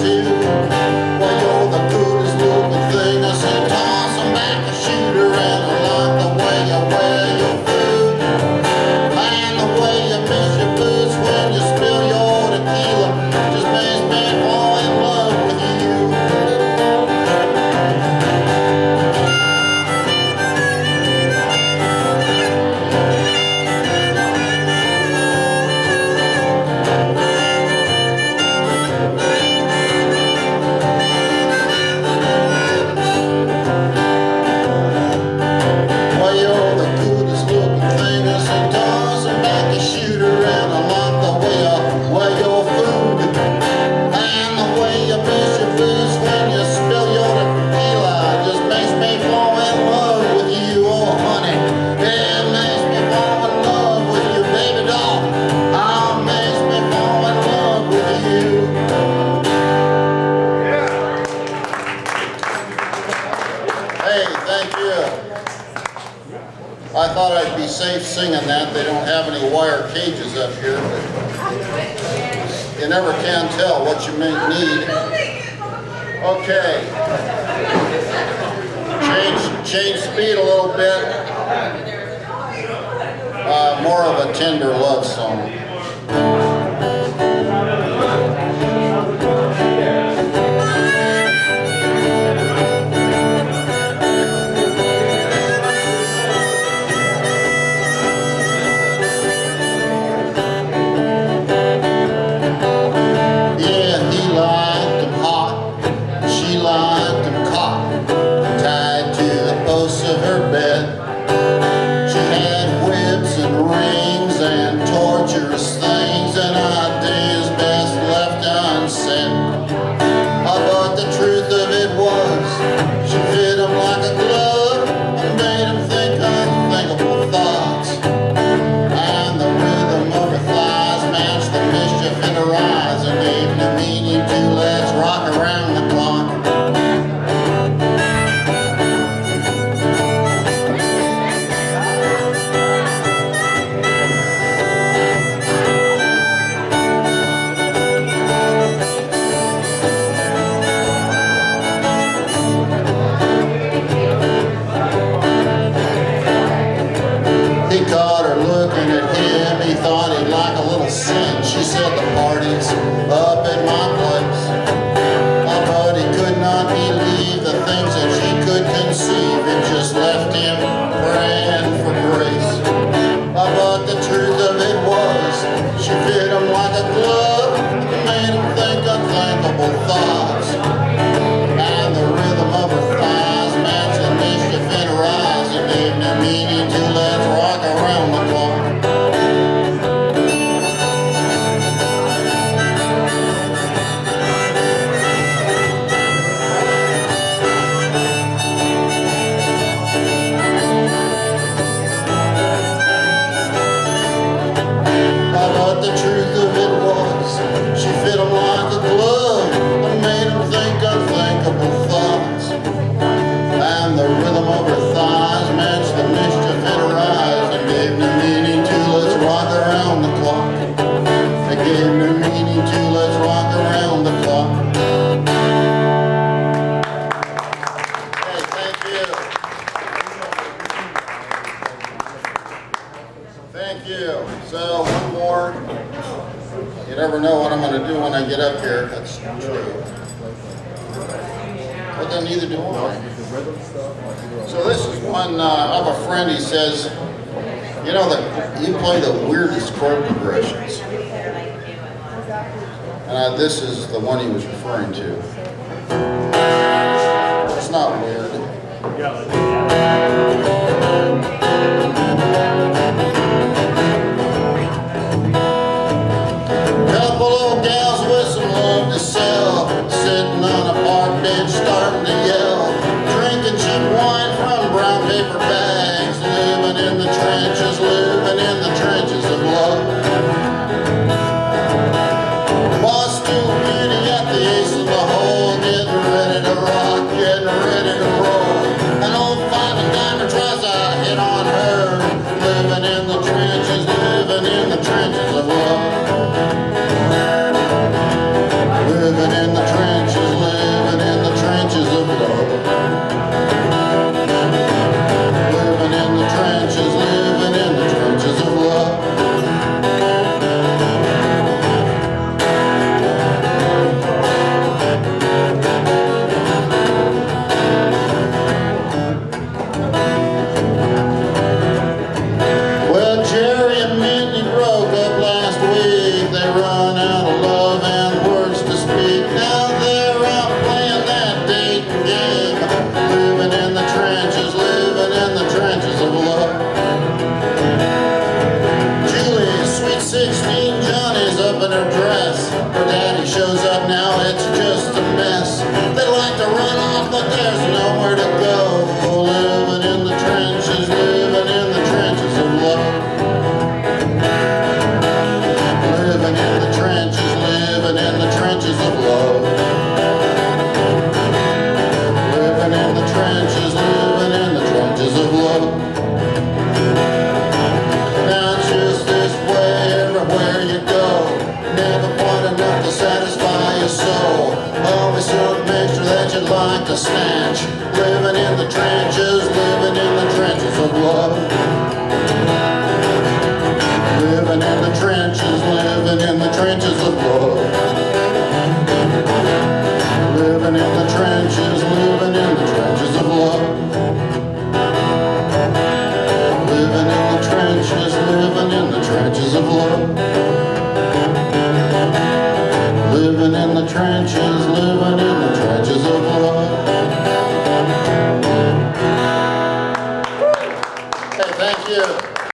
too. Well, you're the coolest looking thing I said. Toss 'em back and shoot her, and I like the way you wear your food, and the way you miss your boots when you spill your tequila. Just makes me fall in love with you. Well, you're the coolest looking thing I said. Toss 'em back and shoot her, and I like the way you wear your food, and the way you miss your boots when you spill your tequila. Just makes me fall in love with you, oh honey. It makes me fall in love with you, baby doll. Oh, makes me fall in love with you. Hey, thank you. I thought I'd be safe singing that. They don't have any wire cages up here, but you never can tell what you may need. Okay. Change speed a little bit. More of a tender love song. Yeah, he liked him hot, she liked him caught, tied to the posts of her bed. She had whips and rings and torturous things and ideas best left unsaid. But the truth of it was, she fit him like a glove and made him think unthinkable thoughts. And the rhythm of her thighs matched the mischief in her eyes and gave new meaning to let's rock around the clock. He caught her looking at him, he thought he'd like a little sin. She said the party's up at my place. But he could not believe the things that she could conceive. It just left him praying for grace. But the truth of it was, she fit him like a glove and made him think unthinkable thoughts. And the rhythm of her thighs matched the mischief in her eyes and gave new meaning to let's rock around the clock. But the truth of it was, she fit him like a glove and made him think unthinkable thoughts. And the rhythm of her thighs matched the mischief in her eyes and gave new meaning to let's rock around the clock. It gave new meaning to let's rock around the clock. Okay, thank you. Thank you. So one more. You never know what I'm going to do when I get up here. That's true. But then neither do I. So this is one of a friend. He says, you know that you play the weirdest chord progressions. This is the one he was referring to. It's not weird. Couple old gals with some love to sell, sitting on a park bench starting to yell, drinking cheap wine from brown paper bags, living in the trenches of love. Boston beauty at the ace of the hole, getting ready to rock, getting ready to roll. An old five and diamond tries to hit on her, living in the trenches of love. Living in the trenches. but there's nowhere to go. Living in the trenches, living in the trenches of love. Living in the trenches, living in the trenches of love. Living in the trenches, living in the trenches of love. Now it's just this way everywhere you go. Never quite enough to satisfy your soul. Always some extra that you'd like to snatch. Living in the trenches, living in the trenches of love. Living in the trenches, living in the trenches of love. Living in the trenches, living in the trenches of love. Living in the trenches, living in the trenches of love. Living in the trenches.